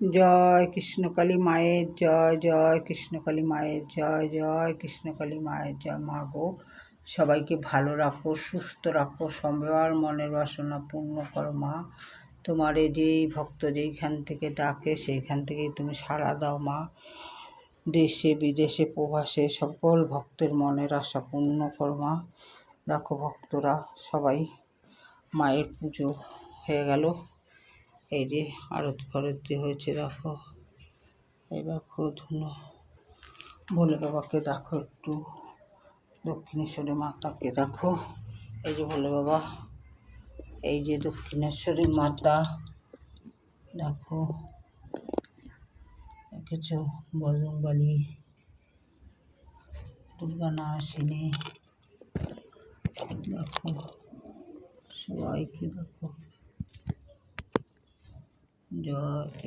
জয় কৃষ্ণকালী মায়ের জয়, জয় কৃষ্ণকালী মায়ের জয়, জয় কৃষ্ণকালী মায়ের জয়। মা গো, সবাইকে ভালো রাখো, সুস্থ রাখো, সবার মনের বাসনা পূর্ণ করো মা। তোমার এই যেই ভক্ত যেইখান থেকে ডাকে সেইখান থেকেই তুমি সাড়া দাও মা। দেশে বিদেশে প্রবাসে সকল ভক্তের মনের আশা পূর্ণ করো মা। দেখো ভক্তরা সবাই মায়ের পুজো হয়ে গেল, এই যে আরতি ফারতি হয়েছে, দেখো এই দেখো ধুনো ভোলে বাবাকে দেখো, একটু দক্ষিণেশ্বরী মাতাকে দেখো, এই যে ভোলে বাবা, এই যে দক্ষিণেশ্বরী মাতা দেখো, কিছু বজরংবলী, দুর্গা নাসিনী দেখো, সবাইকে দেখো। জয় কৃষ্ণ।